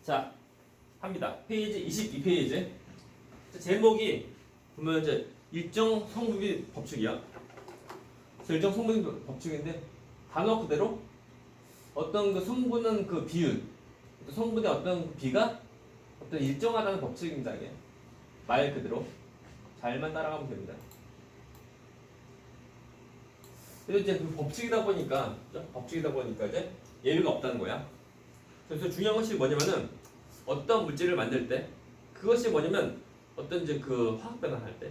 자, 합니다. 페이지 22페이지. 제목이 보면 이제 일정 성분비 법칙이야. 일정 성분비 법칙인데 단어 그대로 어떤 그 성분은 그 비율, 성분의 어떤 그 비가 어떤 일정하다는 법칙입니다. 이게 말 그대로 잘만 따라가면 됩니다. 그래서 이제 그 법칙이다 보니까 이제 예외가 없다는 거야. 그래서 중요한 것이 뭐냐면은 어떤 물질을 만들 때 그것이 뭐냐면 어떤 이제 그 화학 변화할 때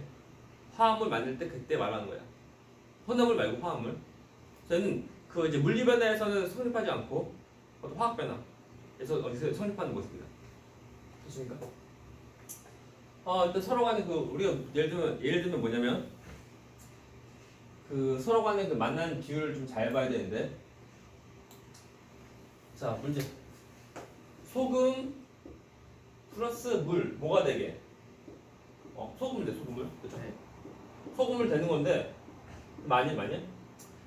화합을 만들 때 그때 말하는 거야. 혼합물 말고 화합물. 저는 그 이제 물리 변화에서는 성립하지 않고 어떤 화학 변화에서 어디서 성립하는 것입니다. 됐습니까? 일단 서로 간에 그 우리가 예를 들면 뭐냐면 그 서로 간에 그 만나는 비율을 좀 잘 봐야 되는데, 자 문제. 소금 플러스 물 뭐가 되게? 소금을 돼, 소금을. 그죠? 네. 소금을 되는 건데 많이.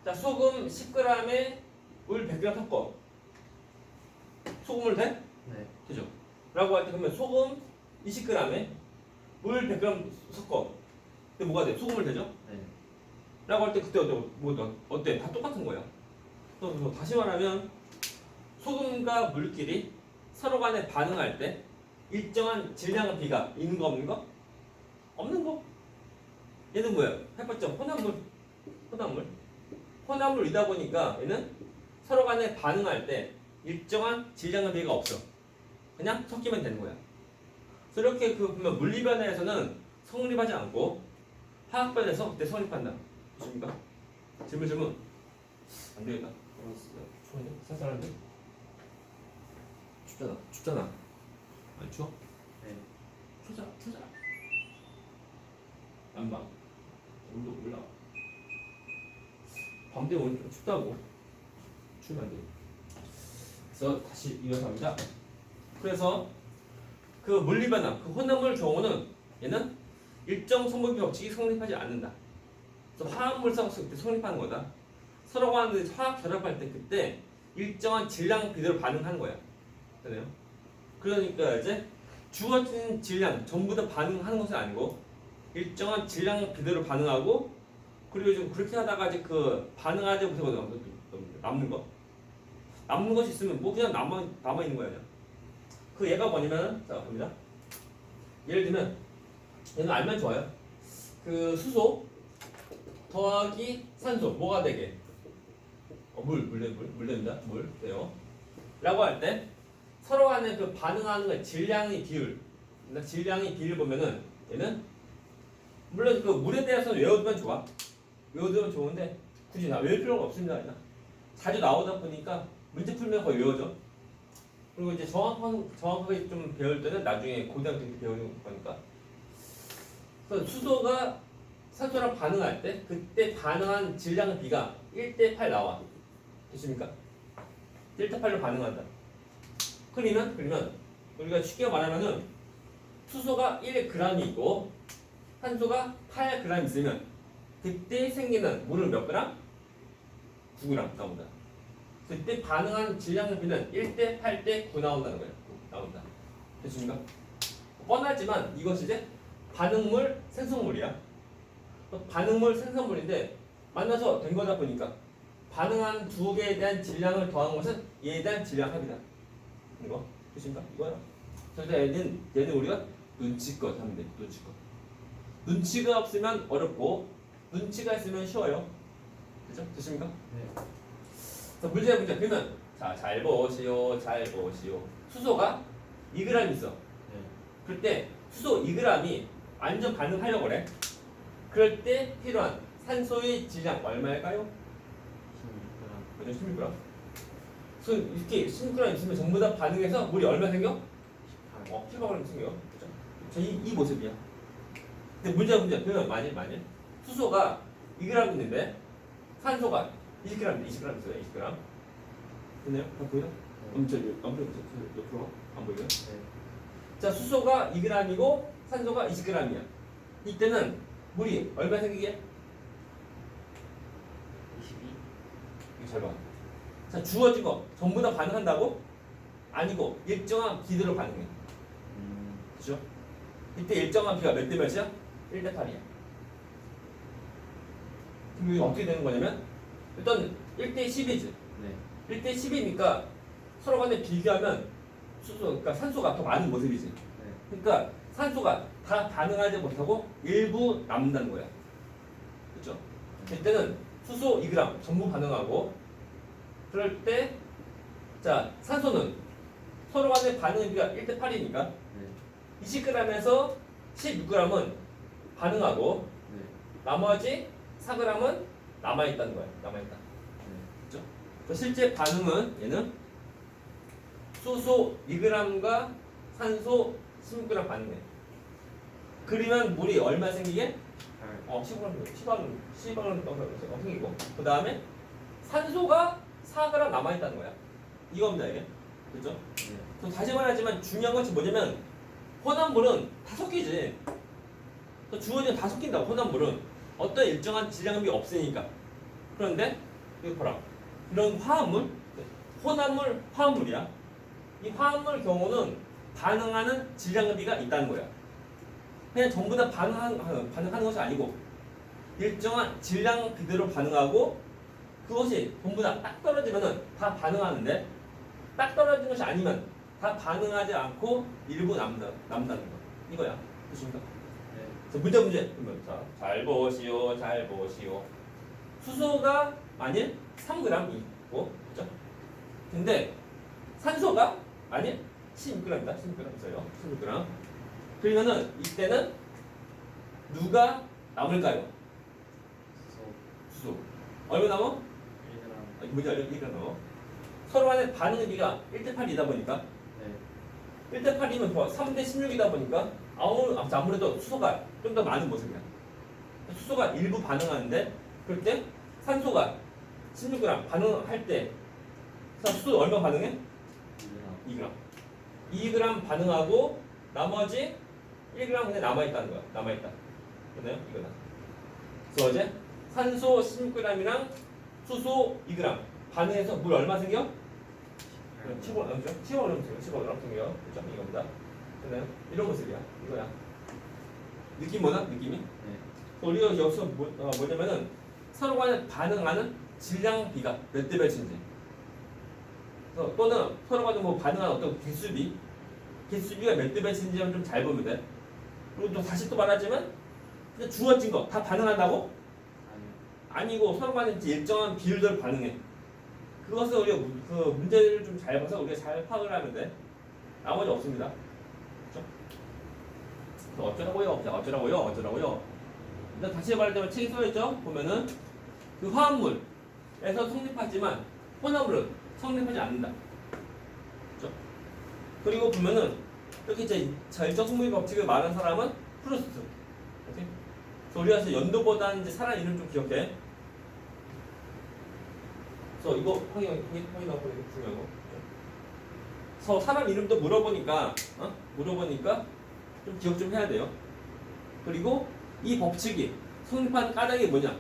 자, 소금 10g에 물 100g 섞어. 소금을 돼? 네. 되죠? 라고 할 때 그러면 소금 20g에 물 100g 섞어. 근데 뭐가 돼? 소금을 되죠? 네. 라고 할 때 그때 어때? 다 똑같은 거야. 또 다시 말하면 소금과 물끼리 서로 간에 반응할 때 일정한 질량의 비가 있는 거 없는 거? 없는 거. 얘는 뭐야? 해봤죠? 혼합물이다 보니까 얘는 서로 간에 반응할 때 일정한 질량의 비가 없어. 그냥 섞이면 되는 거야. 그래서 이렇게 그 보면 물리 변화에서는 성립하지 않고 화학 변화에서 그때 성립한다. 좋습니까? 질문. 안 되겠다. 추운데? 쌀쌀한데? 춥잖아. 안 추워? 네. 추자. 난방. 온도 올라와. 밤 되면 오늘 좀 춥다고. 추우면 안 돼. 그래서 다시 이어서 합니다. 그래서 그 물리 변화, 그 혼합물 경우는 얘는 일정 성분비 법칙이 성립하지 않는다. 그래서 화합물성 그때 성립하는 거다. 서로 간에 화학 결합할 때 그때 일정한 질량 비대로 반응하는 거야. 되나요? 그러니까 이제 주어진 질량 전부 다 반응하는 것은 아니고 일정한 질량 비대로 반응하고, 그리고 좀 그렇게 하다가 이제 그 반응하지 못하고 남는 것이 있으면 뭐 그냥 남아 있는 거야. 그냥. 그 얘가 뭐냐면 자 봅니다. 예를 들면 얘는 알면 좋아요. 그 수소 더하기 산소 뭐가 되게? 물 됩니다. 물 돼요. 라고 할 때 서로 간에 그 반응하는 거 질량의 비율 보면은 얘는 물론 그 물에 대해서는 외워두면 좋아. 외워두면 좋은데 굳이 외울 필요가 없습니다. 그냥. 자주 나오다 보니까 문제 풀면 거의 외워져. 그리고 이제 정확하게 좀 배울 때는 나중에 고등학교 때 배우는 거니까. 그래서 수소가 산소랑 반응할 때 그때 반응한 질량의 비가 1대8 나와. 됐습니까? 1대8로 반응한다. 그러면 우리가 쉽게 말하면은 수소가 1g이고 산소가 8g 있으면 그때 생기는 물은 몇 g? 9g 나온다. 그때 반응한 질량의 비는 1대 8대 9 나온다는 거예요. 나온다. 됐습니까? 뻔하지만 이것이 이제 반응물 생성물이야. 반응물 생성물인데 만나서 된 거다 보니까 반응한 두 개에 대한 질량을 더한 것은 얘에 대한 질량 합이다. 이거 됐습니까? 이거야. 그래서 얘는 우리가 눈치껏 하면 돼. 눈치가 없으면 어렵고 눈치가 있으면 쉬워요. 그죠? 됐습니까? 네. 자, 문제. 그러면 잘 보시오. 수소가 2g 있어. 네. 그럴 때 수소 2g이 완전 반응하려고 그래. 그럴 때 필요한 산소의 질량 얼마일까요? 16g. 이렇게 16g 있으면 전부 다 반응해서 물이 얼마 생겨? 18g 생겨. 그죠? 이 모습이야. 근데 문제. 그러면 만일 수소가 2g 있는데 산소가 20g 있어요. 20g. 됐나요? 다 보이나? 옆으로 가. 안 보이나요? 네. 자, 수소가 2g이고 산소가 20g이야. 이때는 물이 얼마 생기게? 22. 이거 잘 봐. 자, 주어진 거 전부 다 반응한다고? 아니고 일정한 비대로 반응해. 그죠? 이때 일정한 비가 몇 대 몇이야? 1대 8이야. 그럼 이게 어떻게 되는 거냐면 일단 1대 10이지. 네. 1대 10이니까 서로 간에 비교하면 수소, 그러니까 산소가 더 많은 모습이지. 네. 그러니까 산소가 다 반응하지 못하고 일부 남는다는 거야. 그렇죠? 이때는 수소 2g 전부 반응하고 그럴 때 자, 산소는 서로 간의 반응 비가 1대 8이니까 네. 20g에서 16g은 반응하고 네. 나머지 4g은 남아있다는 거야. 남아있다. 그렇죠? 그래서 실제 반응은 얘는 수소 2g과 산소 16g 반응해. 그러면 물이 얼마 생기게? 10g 생기고 그 다음에 산소가 4g 남아있다는 거야. 이겁니다 이게. 그렇죠? 네. 그럼 다시 말하지만 중요한 것이 뭐냐면 혼합물은 다 섞이지. 주어지는 다 섞인다고. 혼합물은 어떤 일정한 질량이 없으니까. 그런데 이거 봐라. 이런 화합물, 혼합물, 화합물이야. 이 화합물 경우는 반응하는 질량비가 있다는 거야. 그냥 전부 다 반응하는 것이 아니고 일정한 질량 비대로 반응하고 그것이 전부 다 딱 떨어지면은 다 반응하는데 딱 떨어진 것이 아니면 다 반응하지 않고 일부 남는다는 거. 이거야. 그렇습니까? 네. 그래서 문제. 그러면 자, 잘 보시오. 잘 보시오. 수소가 만일 3g이고, 그죠? 근데 산소가 만일 16g이다. 16g 있어요. 16g. 그러면은 이때는 누가 남을까요? 수소. 얼마 남어? 1g. 문제 알려 1g 남어. 서로 간의 반응의 비가 1대 8이다 보니까 네. 1대 8이면 3대 16이다 보니까 아무래도 수소가 좀 더 많은 모습이야. 수소가 일부 반응하는데 그럴 때 산소가 16g 반응할 때 수소 얼마 반응해? 2g. 2g 반응하고 나머지 1g 그냥 남아있다는 거야. 남아있다. 됐나요? 이거다. 그래서 어제 산소 16g이랑 수소 2g 반응해서 물 얼마 생겨? 15g 생겨. 그렇죠? 이겁니다. 됐나요? 이런 모습이야. 이거야. 느낌 뭐나? 느낌이? 네. 우리가 여기서 뭐냐면은 서로 간에 반응하는 질량비가 몇 대 몇인지 또는 서로 간에 뭐 반응하는 어떤 개수비가 몇 대 몇인지 좀 잘 보면 돼. 그리고 또 다시 또 말하자면 그냥 주어진 거 다 반응한다고? 아니고 서로 간에 일정한 비율대로 반응해. 그것을 우리가 그 문제를 좀 잘 봐서 우리가 잘 파악을 하면 돼. 나머지 없습니다. 어쩌라고요? 일단 다시 말하자면 책에 써있죠? 보면은 그 화합물에서 성립하지만 혼합물은 성립하지 않는다. 그렇죠? 그리고 보면은 이렇게 이제 절적 성립 법칙을 말한 사람은 프루스트. 오케이? 그래서 우리가 연도보다는 이제 사람 이름 좀 기억해. 그래서 이거 확인하고 중요한 거. 그래서 사람 이름도 물어보니까 좀 기억 좀 해야 돼요. 그리고 이 법칙이 성립하는 까닭이 뭐냐?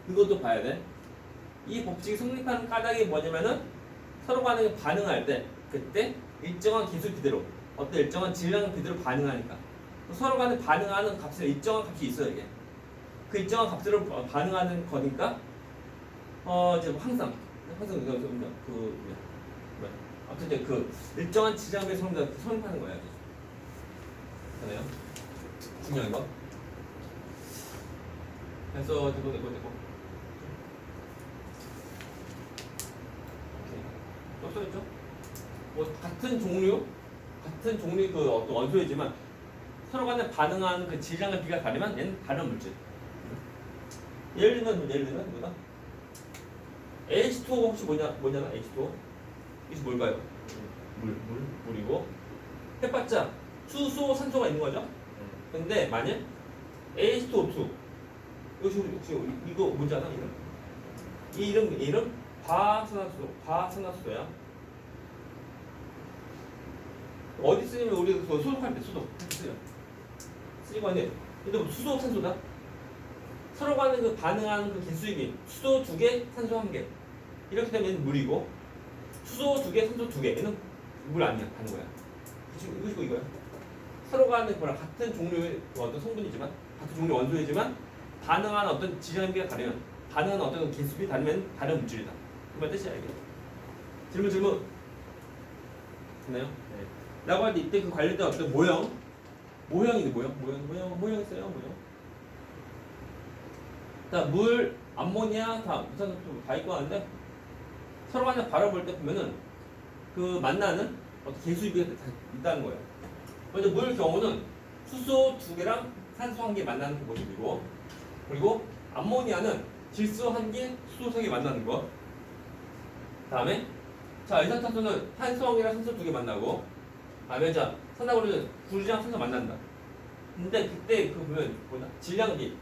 그것도 봐야 돼. 이 법칙이 성립하는 까닭이 뭐냐면은 서로 간에 반응할 때 그때 일정한 기술 비대로 어떤 일정한 질량 비대로 반응하니까 서로 간에 반응하는 값에 일정한 값이 있어요 이게. 그 일정한 값으로 반응하는 거니까 이제 항상 아무튼 이제 그 일정한 질량비에 성립하는 거예요. 되나요? 중요한 거. 그래서 되고. 또 써있죠? 뭐 같은 종류 그 어떤 원소이지만 서로 간에 반응하는 그 질량의 비가 다르면 얘는 다른 물질. 예를 들면 뭐다? H2O 혹시 뭐냐나 H2O? 이게 뭘까요? 물이고 해봤자 수소 산소가 있는 거죠? 근데 만약 H2O2 혹시 이거 뭔지 아나? 이 이름 과산화수소야. 어디 쓰냐면 우리 소독할 때 쓰요. 쓰이고 하는데 근데 수소 산소다. 서로 간에 그 반응하는 그 개수입이 수소 2개, 산소 1개. 이렇게 되면 물이고 수소 2개, 산소 2개. 얘는 물 아니야 하는 거야. 이거시고 이거야. 서로 간에 뭐라 같은 종류의 어떤 성분이지만 같은 종류 원소이지만 반응하는 어떤 질량비가 다르면 반응하는 어떤 개수비 다르면 다른 물질이다. 그 말 뜻이야 이게. 질문. 됐나요? 네. 라고 할 때 이때 그 관련된 어떤 모형인데 모형 있어요 모형. 자, 물, 암모니아 다 이산화탄소 다 있고 하는데 서로 간에 바라볼 때 보면은 그 만나는 어떤 개수비가 다 있다는 거예요. 먼저 물 경우는 수소 2개랑 산소 1개 만나는 그 모습이고, 그리고 암모니아는 질소 1개, 수소 3개 만나는 거. 다음에 자, 이산화탄소는 산소 1개랑 산소 2개 만나고, 다음에 자, 산화구리는 구리랑 산소 만난다. 근데 그때 그 보면 뭐다? 질량비.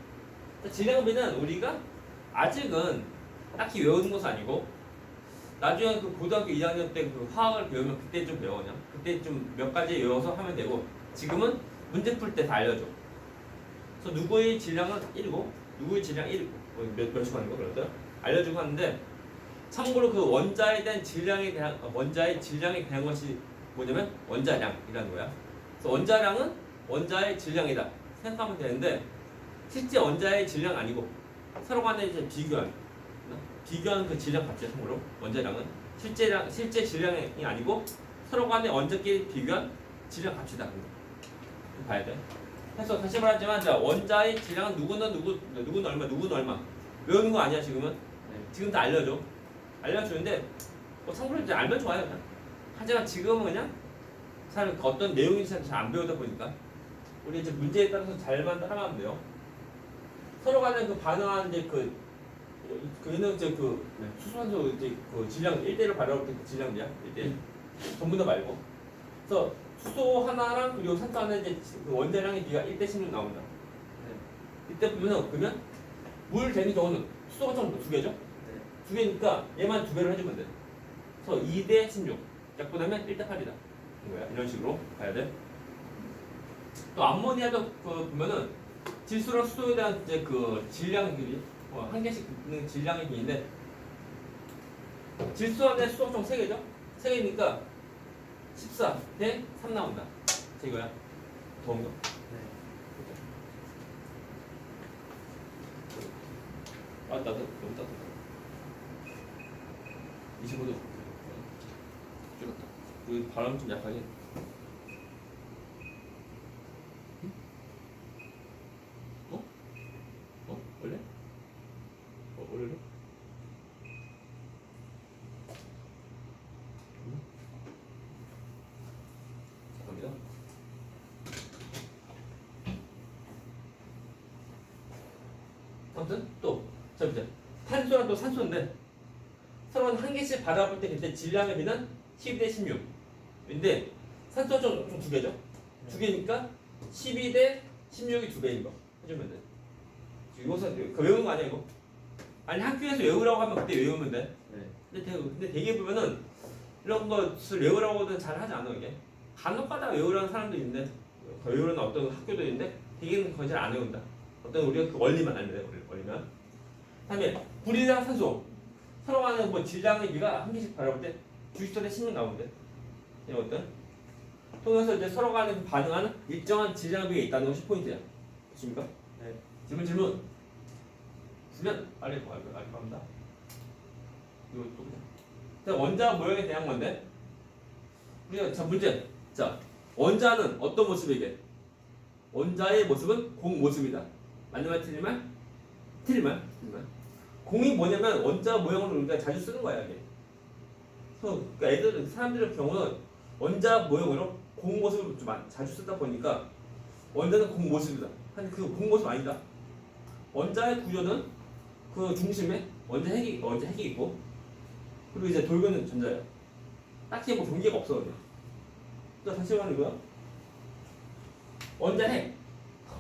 질량비는 우리가 아직은 딱히 외우는 것은 아니고 나중에 그 고등학교 2학년 때 그 화학을 배우면 그때 좀 배워냐? 그때 좀 몇 가지 외워서 하면 되고 지금은 문제 풀 때 다 알려줘. 그래서 누구의 질량은 1이고 누구의 질량 1이고 몇씩 하는 거 그랬어요? 알려주고 하는데 참고로 그 원자에 대한 질량에 대한 원자의 질량에 대한 것이 뭐냐면 원자량이라는 거야. 그래서 원자량은 원자의 질량이다 생각하면 되는데 실제 원자의 질량 아니고 서로 간에 이제 비교하는 그 질량 값이야. 참고로 원자량은 실제 질량이 아니고 서로 간에 원자끼리 비교한 질량 값이다. 좀 봐야 돼. 그래서 다시 말하지만 자, 원자의 질량은 누구는 얼마 외우는 거 아니야 지금은. 지금 다 알려주는데 뭐 참고로 이제 알면 좋아요 그냥. 하지만 지금은 그냥 잘 어떤 내용인지 잘 안 배우다 보니까 우리 이제 문제에 따라서 잘만 따라가면 돼요. 서로 간에 그 반응하는 이제 그는 이제 수소산소 이제 그 질량 1대를 발휘할 때 그 질량이야 1대 전부 다 말고. 그래서 수소 하나랑 그리고 산소 하나 이제 그 원자량의 비가 1대 16 나온다. 이때 보면은 그러면 물 되는 경우는 수소가 총 2개죠? 2개니까 얘만 2배를 해주면 돼. 그래서 2대 16 약분하면 1대 8이다. 거야. 이런 식으로 가야 돼. 또 암모니아도 그 보면은 질소랑 수소에 대한 이제 그 질량의 비율이 한 개씩 있는 질량의 비인데 질소 안에 수소가 총 3개죠? 3개니까 14대 3 나온다. 이거야. 더운 거? 아, 나도 너무 따뜻하다. 25도. 줄었다. 여기 바람 좀 약하게. 원래? 원래? 잠깐만요. 아무튼 또 자 보자. 탄소랑 또 산소인데 서로 한 개씩 받아볼 때 그때 질량의 비는 12대 16. 근데 산소가 좀 2개죠? 2개니까 12대 16이 2배인 거 해주면 돼. 이것은 그 외우는 거 아니야 이거? 아니 학교에서 외우라고 하면 그때 외우면 돼. 근데 되게 보면은 이런 것을 외우라고는 잘 하지 않아 이게. 간혹가다 외우라는 사람도 있는데 외우라는 어떤 학교도 있는데 대개는 거의 잘 안 외운다. 어떤 우리가 그 원리만 알면 돼. 원리만. 다음에 불이랑 산소 서로 간에 뭐 질량의 비가 한 개씩 바라볼 때 90대 16 나오는데 이런 것들 통해서 이제 서로 간에 반응하는 일정한 질량의 비가 있다는 것이 포인트야. 보십니까? 네. 질문 있으면 빨리 갑니다. 이거 또 그냥. 자, 원자 모형에 대한 건데 우리가 자 문제. 자, 원자는 어떤 모습이게? 원자의 모습은 공 모습이다. 맞는 말 틀린 말? 틀린 말. 공이 뭐냐면 원자 모형을 우리가 자주 쓰는 거야 이게. 그래서 그러니까 사람들의 경우는 원자 모형으로 공 모습을 좀 자주 쓰다 보니까 원자는 공 모습이다. 아니 그 공 모습 아니다. 원자의 구조는 그 중심에 원자 핵이 있고 그리고 이제 돌고는 전자야. 딱히 뭐 경계가 없어 그냥. 자 다시 말하는 거야. 원자 핵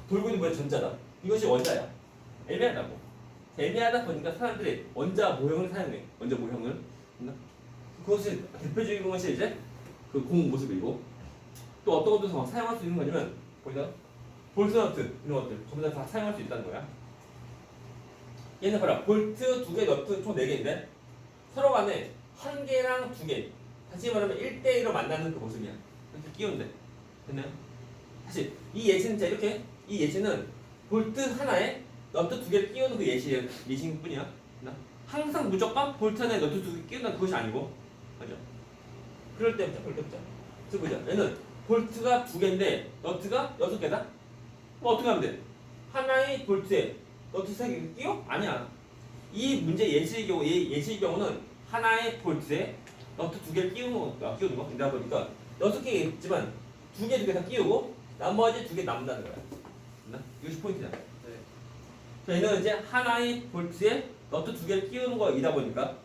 돌고 있는 뭐야 전자다. 이것이 원자야. 애매하다고. 애매하다 보니까 사람들이 원자 모형을 사용해. 원자 모형을. 그것이 대표적인 것이 이제 그 공 모습이고 또 어떤 것도 사용할 수 있는 거냐면 보이나? 볼트너트 이런 것들 전부 다 사용할 수 있다는 거야. 얘는 봐라 볼트 2개 너트 총 4개인데 서로 간에 1개랑 2개 다시 말하면 1대1로 만나는 그 모습이야. 이렇게 끼우는데 됐나요? 다시 이 예시는 자 이렇게 이 예시는 볼트 하나에 너트 두 개를 끼우는 그 예시인 뿐이야. 됐나? 항상 무조건 볼트 하나에 너트 두 개 끼우는 그것이 아니고 맞죠? 그럴 때 보자. 지금 보자. 얘는 볼트가 두 개인데 너트가 6개다? 뭐 어떻게 하면 돼? 하나의 볼트에 너트 3개 끼워? 아니야. 이 문제 예시의 경우는 하나의 볼트에 너트 2개를 끼우는 거다 보니까 6개 있지만 2개 다 끼우고 나머지 2개 남는다는 거야. 됐나? 이것이 포인트다. 네. 자, 얘는 이제 하나의 볼트에 너트 2개를 끼우는 거이다 보니까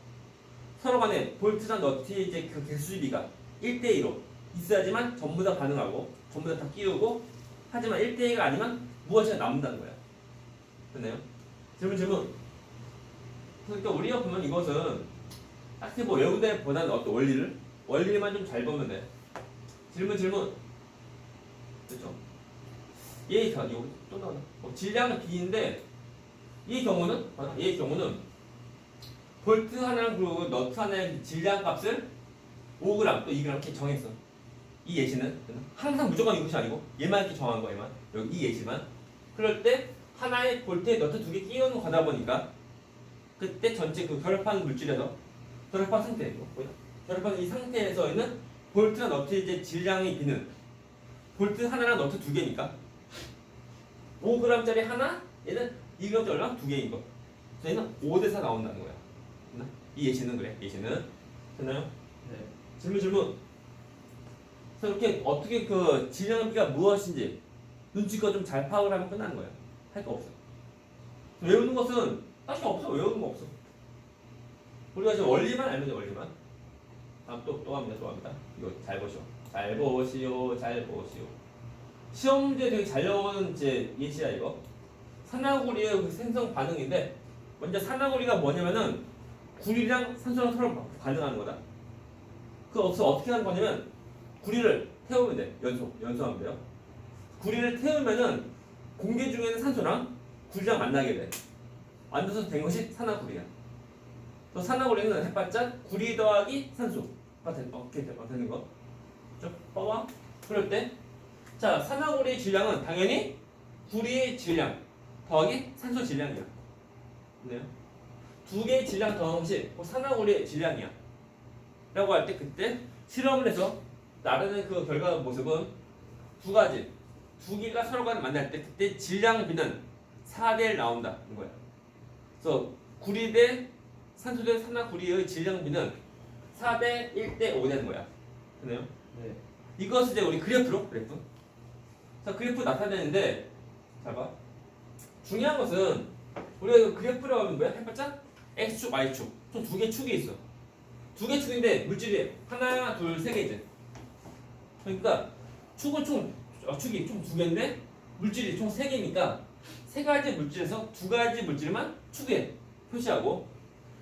서로 간에 볼트랑 너트의 이제 그 개수비가 1대2로 있어야지만 전부 다 반응하고 전부 다 끼우고 하지만 1대2가 아니면 무엇이 남는다는 거야. 됐나요? 질문. 그러니까 우리가 보면 이것은 딱히 뭐 외우기보다는 어떤 원리만 좀 잘 보면 돼. 질문. 됐죠? 이거 또 나오나? 질량은 B인데 얘의 경우는 볼트 하나랑 그리고 너트 하나의 질량 값을 5g 또 2g 이렇게 정했어. 이 예시는 항상 무조건 이것이 아니고 얘만 이렇게 정한 거야. 얘만 여기 이 예시만. 그럴 때 하나의 볼트에 너트 2개 끼우는 거다 보니까 그때 전체 그 결합한 물질에서 결합한 상태이고 결합한 이 상태에서 있는 볼트나 너트의 이제 질량이 비는 볼트 하나랑 너트 2개니까 5g짜리 하나 얘는 2g짜리 얼마? 2개인 거. 그래서 얘는 5대4 나온다는 거야. 됐나? 이 예시는 그래. 예시는 됐나요? 네. 질문. 그래서 이렇게 어떻게 그 질량비가 무엇인지 눈치껏 좀 잘 파악을 하면 끝나는 거야. 할 거 없어. 외우는 것은 딱히 없어. 외우는 거 없어. 우리가 지금 원리만 알면 돼. 원리만. 다음 또 합니다. 이거 잘 보시오. 시험 문제 되게 잘 나오는 이제 예시야 이거. 산화구리의 그 생성 반응인데 먼저 산화구리가 뭐냐면은 구리랑 산소랑 서로 반응하는 거다. 그래서 어떻게 하는 거냐면 구리를 태우면 돼. 연소하면 돼요. 구리를 태우면은 공기 중에는 산소랑 구리랑 만나게 돼. 만나서 된 것이 산화구리야. 또 산화구리는 해봤자 구리 더하기 산소가 되는 거. 그렇죠? 봐봐. 그럴 때 자, 산화구리의 질량은 당연히 구리의 질량 더하기 산소 질량이야. 네요. 두 개의 질량 더한 것이 산화구리의 질량이야. 라고 할 때 그때 실험을 해서 나르는 그 결과 모습은 두 가지. 두 개가 서로 간에 만날 때 그때 질량 비는 4대1 나온다는 거야. 그래서 구리 대 산소 대 산화구리의 질량 비는 4대 1대 5 되는 거야. 됐나요? 네. 이것을 이제 우리 그래프. 자, 그래프 나타내는데 잘 봐. 중요한 것은 우리가 이거 그래프라고 하면 뭐야? 해봤자 x축, y축. 총 두 개 축이 있어. 두 개 축인데 물질이 하나, 둘, 세 개지. 그러니까 축이 총 두 개인데 물질이 총 세 개니까 세 가지 물질에서 두 가지 물질만 축에 표시하고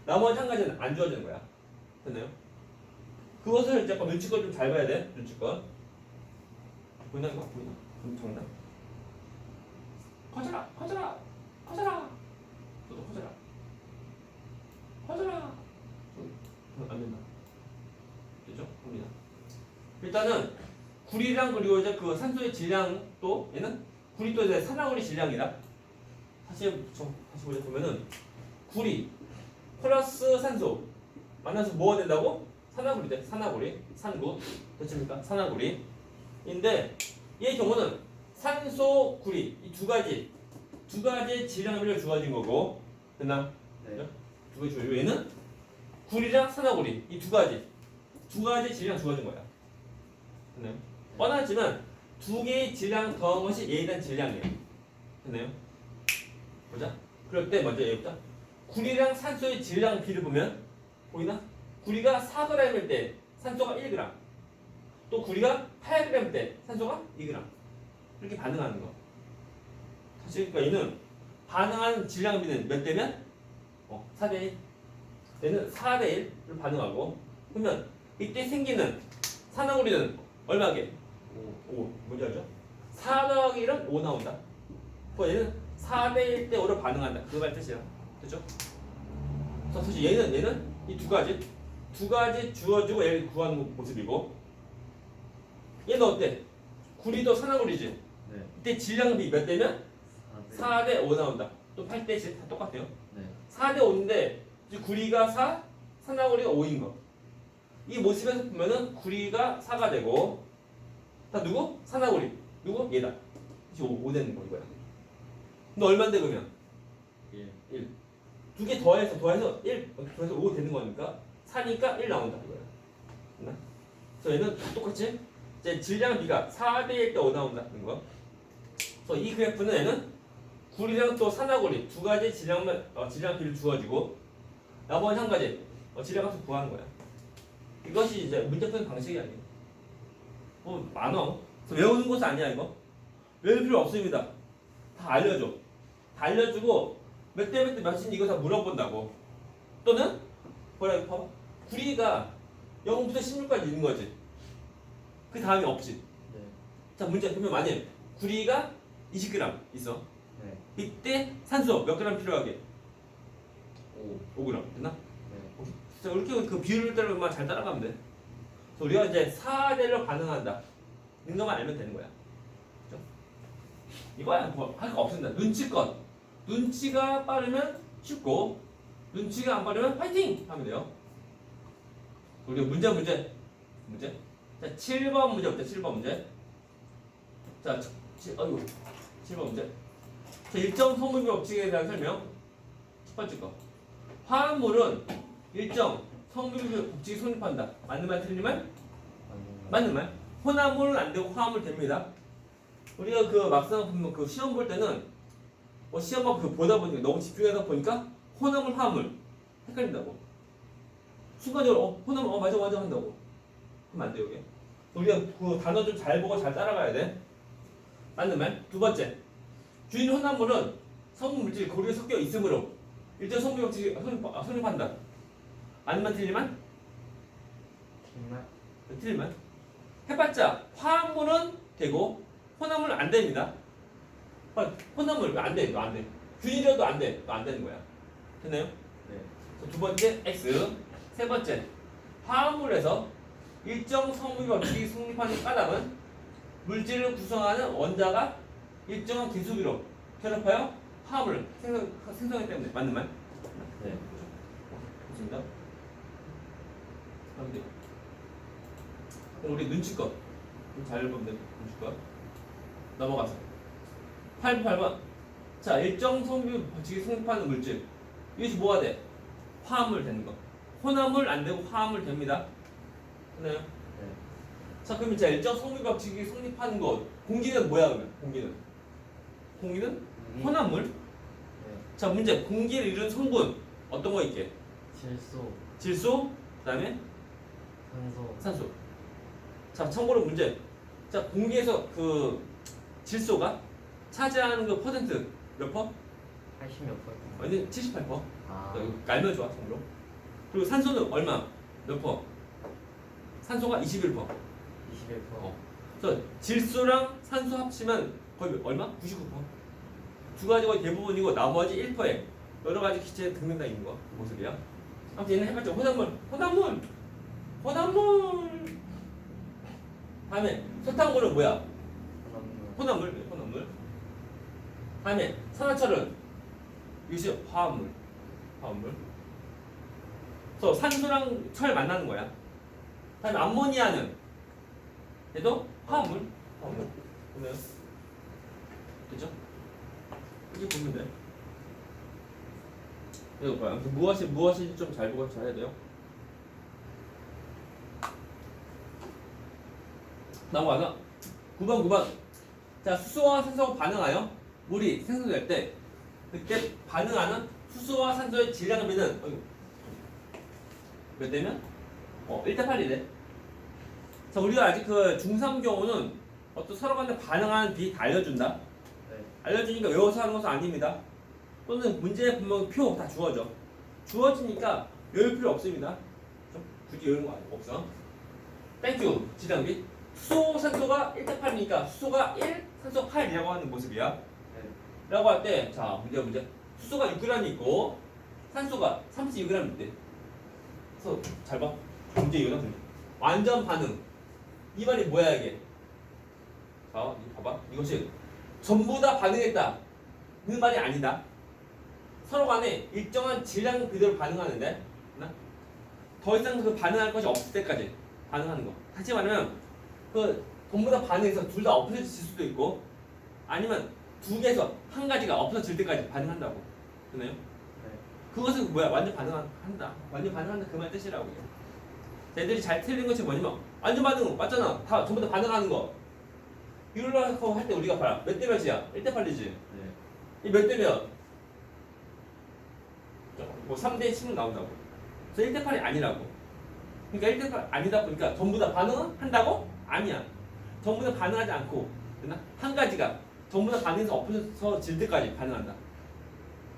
나머지 한 가지는 안 주어지는 거야. 됐나요? 그것을 이제 눈치껏 좀 잘 봐야 돼. 눈치껏. 보이나 이거? 보이나? 정답. 커져라. 너도 커져라. 안 된다. 됐죠? 봅니다. 일단은 구리랑 그리고 이제 그 산소의 질량도 얘는 구리 또 이제 산화구리 질량이다. 다시 보자 보면은 구리 플러스 산소 만나서 뭐가 된다고? 산화구리 돼. 산구 됐습니까? 산화구리인데 얘의 경우는 산소 구리 이 두 가지 질량비를 주어진 거고 됐나? 네. 두 가지 주어지고 얘는 구리랑 산화구리 이 두 가지 질량 주어진 거야. 됐나요? 뻔하지만 두 개의 질량 더한 것이 얘에 대한 질량이에요. 됐나요? 보자. 그럴 때 먼저 얘기해보자. 구리랑 산소의 질량 비를 보면 보이나? 구리가 4g일 때 산소가 1g 또 구리가 8g일 때 산소가 2g 이렇게 반응하는 거. 사실 그러니까 얘는 반응하는 질량비는 몇 대면? 4대1. 얘는 4대1을 반응하고 그러면 이때 생기는 산화구리는 얼마게? 5. 뭔지 알죠? 4 더하기 1은 5 나온다. 그럼 얘는 4대1 대 5로 반응한다. 그거 말 뜻이야. 됐죠? 그래서 사실 얘는 이 두 가지 두 가지 주어지고 얘를 구하는 모습이고 얘는 어때? 구리도 산화구리지? 네. 이때 질량비 몇 대면? 4대. 4대 5 나온다. 또 8대 10 다 똑같아요. 네. 4대 5인데 구리가 4, 산화구리가 5인 거. 이 모습에서 보면은 구리가 4가 되고 다 누구? 산화구리. 누구? 얘다. 5 되는 거 이거야. 근데 얼마인데 그러면? 1. 1. 두 개 더해서 1, 더해서 5 되는 거니까 4니까 1 나온다 이거야. 됐나? 그래서 얘는 다 똑같이 이제 질량 비가 4대 1대 5 나온다는 거. 그래서 이 그래프는 얘는 구리랑 또 산화구리 두 가지 질량 비를 주어지고 나머지 한 가지 질량 값을 구하는 거야. 이것이 이제 문제 푸는 방식이 아니에요. 뭐 많어. 그래서 외우는 것은 아니야 이거. 외울 필요 없습니다. 다 알려줘. 다 알려주고 몇 대 몇인지 이거 다 물어본다고. 또는 뭐라 봐봐. 구리가 0부터 16까지 있는 거지. 그 다음이 없지. 네. 자 문제 그러면 만약 구리가 20g 있어. 네. 이때 산소 몇 그램 필요하게? 5. 5g 됐나? 네. 자 이렇게 그 비율을 따르면 잘 따라가면 돼. 그래서 우리가 이제 4대로 반응한다. 이런 것만 알면 되는 거야. 그렇죠? 이거야 뭐 할 거 없습니다. 눈치껏. 눈치가 빠르면 쉽고 눈치가 안 빠르면 파이팅 하면 돼요. 우리가 문제. 자 7번 문제부터 7번 문제. 자 7번 문제. 자, 일정 성분비 법칙에 대한 설명. 첫 번째 거. 화합물은 일정 성분비 법칙이 성립한다. 맞는 말 틀린 말? 맞는 말. 혼합물은 안 되고 화합물 됩니다. 우리가 그 막상 보면 그 시험 볼 때는 시험만 보다 보니까 너무 집중해서 보니까 혼합물 화합물 헷갈린다고. 순간적으로 혼합물 맞아 한다고. 그럼 안 돼요 이게. 우리가 그 단어 좀 잘 보고 잘 따라가야 돼. 맞는 말. 두 번째. 주인 혼합물은 성분 물질이 고리에 섞여 있으므로 일정 성분 법칙이 성립한다. 맞는 말 틀린 말? 정말. 틀린 말. 해봤자 화합물은 되고 혼합물은 안 됩니다. 혼합물 왜 안 돼? 너 안 돼. 균일이라도 안 돼. 너 안 되는 거야. 됐나요? 네. 두 번째 X. 세 번째 화합물에서 일정 성분 법칙이 성립하는 까닭은 물질을 구성하는 원자가 일정한 기수비로 결합하여 화합을 생성하기 때문에. 맞는 말? 네. 좋습니다. 하면 돼요. 그럼 우리 눈치껏 잘 보면 돼. 눈치껏 넘어가서 8번. 자 일정 성분 법칙이 성립하는 물질 이것이 뭐가 돼? 화합물 되는 거. 혼합물 안 되고 화합물 됩니다. 됐나요? 네. 자 그러면 자 일정 성분 법칙이 성립하는 것. 공기는 뭐야 그러면? 공기는 혼합물. 네. 자 문제. 공기를 이룬 성분 어떤 거 있게? 질소. 질소, 그다음에 산소. 산소. 자 참고로 문제. 자 공기에서 그 질소가 차지하는 그 퍼센트 몇 퍼? 80몇 퍼센트. 완전 78%. 아. 이거 알면 좋아 참고로. 그리고 산소는 얼마? 몇 퍼? 산소가 21%. 21%. 그래서 질소랑 산소 합치면 거의 얼마? 99%. 두 가지 거의 대부분이고 나머지 1%에 여러 가지 기체 등등 다 있는 거 그 모습이야. 아무튼 얘는 해봤죠. 혼합물. 다음에 설탕물은 뭐야? 혼합물. 다음에 산화철은 이것이 화합물. 그래서 산소랑 철 만나는 거야. 다음에 암모니아는 얘도 화합물. 보면 됐죠? 이렇게 보면 돼. 이거 봐요. 아무튼 무엇인지 좀 잘 보고 잘 해야 돼요. 넘어가서 9번. 자 수소와 산소가 반응하여 물이 생성될 때 그때 반응하는 수소와 산소의 질량비는 몇 대면? 1대 8이래. 자 우리가 아직 그 중3 경우는 어떤 서로 간에 반응하는 비 다 알려준다. 네. 알려주니까 외워서 하는 것은 아닙니다. 또는 문제에 보면 표 다 주어져. 주어지니까 외울 필요 없습니다. 굳이 외우는 거 없어. 땡큐 질량비. 수소 산소가 1대 8이니까 수소가 1, 산소 8이라고 하는 모습이야. 네. 라고 할 때 자 문제. 수소가 6g 있고 산소가 32g 있대. 그래서 잘 봐. 문제 이거다. 완전 반응. 이 말이 뭐야 이게? 자, 이거 봐봐. 이것이 전부 다 반응했다. 그 말이 아니다. 서로 간에 일정한 질량 그대로 반응하는데, 더 이상 그 반응할 것이 없을 때까지 반응하는 거. 다시 말하면 그 전부 다 반응해서 둘 다 없어질 수도 있고, 아니면 두 개에서 한 가지가 없어질 때까지 반응한다고. 그나요? 네. 그것은 뭐야? 완전 반응한다. 완전 반응한다 그 말 뜻이라고요. 애들이 잘 틀린 것이 뭐냐면 완전 반응 맞잖아. 다 전부 다 반응하는 거. 이걸로 할 때 우리가 봐라. 몇 대 몇이야? 1대 8이지. 네. 이 몇 대 몇? 뭐 3대 10은 나온다고. 그래서 1대 8이 아니라고. 그러니까 1대 8 아니다 보니까 전부 다 반응은 한다고? 아니야. 전부 다 반응하지 않고, 됐나? 한 가지가 전부 다 반응해서 없어질 때까지 반응한다.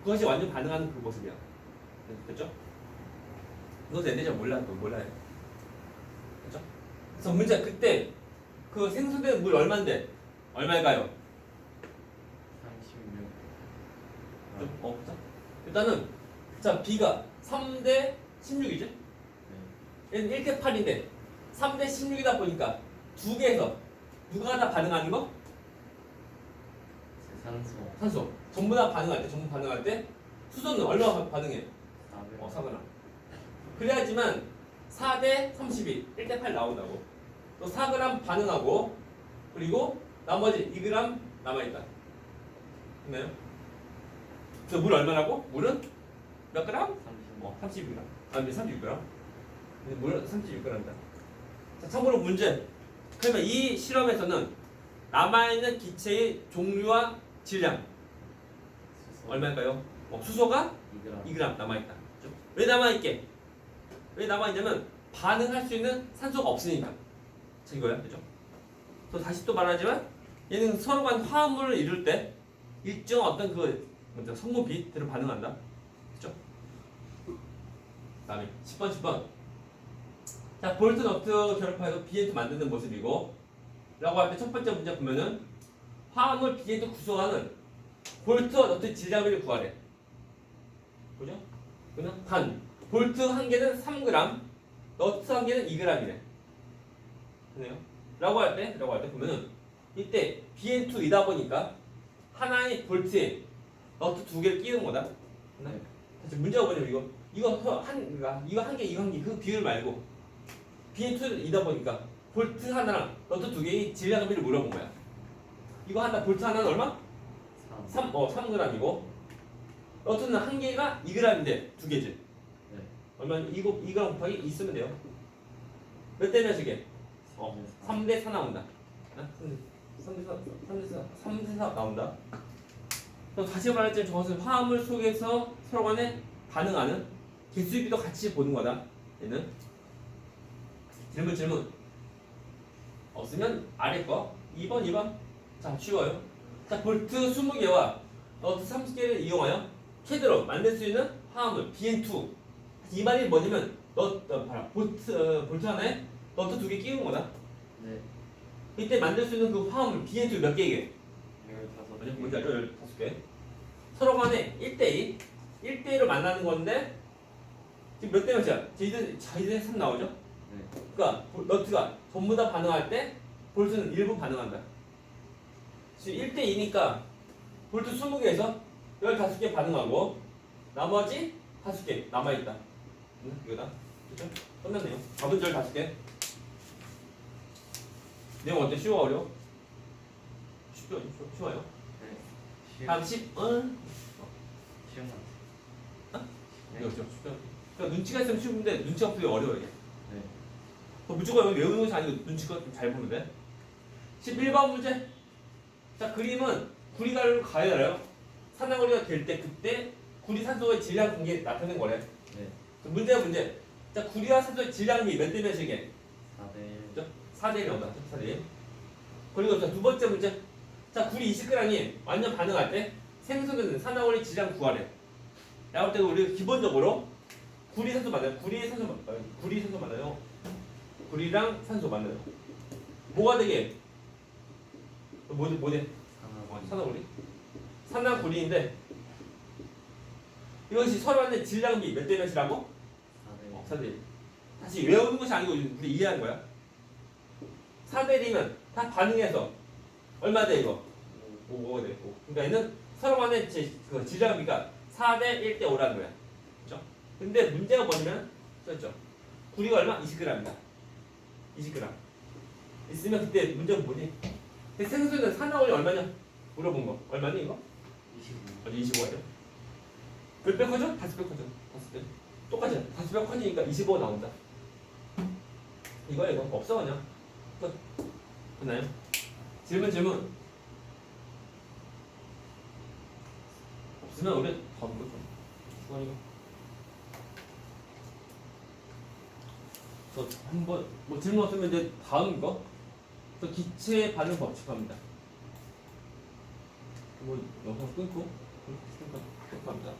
그것이 완전 반응하는 그 모습이야. 됐죠? 그것을 애들이 잘 몰라요. 됐죠? 그래서 문제 그때 그 생성된 물 얼마인데? 얼마일까요? 36. 좀 보자. 일단은 자 B가 3대 16이지? 네. 얘는 1대 8인데 3대 16이다 보니까 두 개에서 누가 다 반응하는 거? 산소. 산소. 전부 다 반응할 때, 전부 반응할 때 수소는 얼마 반응해? 400. 4g. 그래야지만 4대 32, 1대 8 나온다고. 또 4g 반응하고 그리고 나머지 2g 남아있다. 됐나요? 그래서 물 얼마라고? 물은 몇 그램? 30. 32g. 아니 36g. 물은 36g이다. 자, 참고로 문제. 그러면 이 실험에서는 남아있는 기체의 종류와 질량 수소. 얼마일까요? 수소가 2g. 2g 남아있다. 그죠? 왜 남아있게? 왜 남아있냐면 반응할 수 있는 산소가 없으니까. 자, 이거야. 그죠? 또 다시 또 말하지만 얘는 서로 간 화합물을 이룰 때 일정한 어떤 그 먼저 성분 비대로 반응한다. 그죠? 다음에 10번. 자, 볼트 너트 결합하여서 BN2 만드는 모습이고 라고 할 때 첫 번째 문제 보면은 화합물 BN2 구성하는 볼트와 너트 질량비를 구하래. 그죠? 그러면 단 볼트 한 개는 3g, 너트 한 개는 2g이래. 그네요. 라고 할 때 보면은 이때 BN2이다 보니까 하나의 볼트에 너트 두 개를 끼우는 거다. 네. 사실 문제가 뭐냐면 이거 한 개 그 비율 말고 BN2이다 보니까 볼트 하나랑 너트 두 개의 질량비를 물어본 거야. 이거 하나 볼트 하나는 얼마? 3g이고 너트는 한 개가 2g인데 두 개지. 네. 얼마? 2g 곱하기 2 쓰면 돼요. 몇 대 몇이게? 3대 4 나온다. 3대 4 나온다. 그럼 다시 말했지만 저것은 화합물 속에서 서로 간에 반응하는 개수비도 같이 보는 거다. 얘는 질문 없으면 아래 거 2번. 자, 쉬워요. 자, 볼트 20개와 너트 30개를 이용하여 최대로 만들 수 있는 화합물 BN2. 이 말이 뭐냐면 볼트 하나에 너트 두 개 끼우는 거다. 네. 이때 만들 수 있는 그 화합물 BN2 몇 개게? 15개. 뭔지 알죠? 15개. 서로 간에 1대2 1대1로 만나는 건데 지금 몇 대 몇이야? 자이들 3 나오죠? 네. 그러니까 너트가 전부 다 반응할 때 볼트는 일부 반응한다. 지금 1대2니까 볼트 20개에서 15개 반응하고 나머지 5개 남아있다. 이거다. 그렇죠? 끝났네요. 답은 15개. 내용 어때? 쉬워 어려워? 쉬워요. 네. 다음 10. 시험 같아. 네. 그렇죠. 그러니까 눈치가 있으면 쉬운데 눈치가 없으면 어려워요. 이게. 네. 무조건 여기 외우는 것이 아니고 눈치가 좀 잘 보면 돼. 11번 문제. 자, 그림은 구리가루를 가열하여 산화구리가 될 때 그때 구리 산소의 질량 관계 나타낸 거래. 네. 문제. 자, 구리와 산소의 질량이 몇 대 몇이게? 4대1. 그죠? 4대 1 나온다. 4대 1. 그리고 자, 두 번째 문제. 자, 구리 20g이 완전 반응할 때 생성되는 산화구리 질량 구하래. 라고 할 때 우리 기본적으로 구리 산소 맞아요. 구리 산소 맞아요. 구리랑 산소 맞아요. 뭐가 되게? 뭐지? 산화구리. 산화구리인데 이것이 서로 간의 질량비 몇 대 몇이라고? 4대1. 4대 1. 다시 외우는 것이 아니고 우리 이해하는 거야. 4대 1이면 다 반응해서 얼마 돼 이거? 5가 되고. 그러니까 얘는 서로 간의 그 질량비가 4대 1대 5라는 거야. 그렇죠? 근데 문제가 뭐냐면 썼죠. 구리가 얼마? 20g이다. 20g. 있으면 그때 문제가 뭐니? 근데 생수는 산화원이 얼마냐? 물어본 거. 얼마니 이거? 25. 어디 25죠? 몇 배 커져? 5배 커져. 5배. 똑같이 5배 커지니까 25 나온다. 이거야 이거. 없어 그냥. 끝. 됐나요? 질문. 없으면 우리 다음 거 좀. 수건이가. 저 한번 뭐 질문 없으면 이제 다음 거. 또 기체 반응 법칙 합니다. 뭐 영상 끊고 합니다.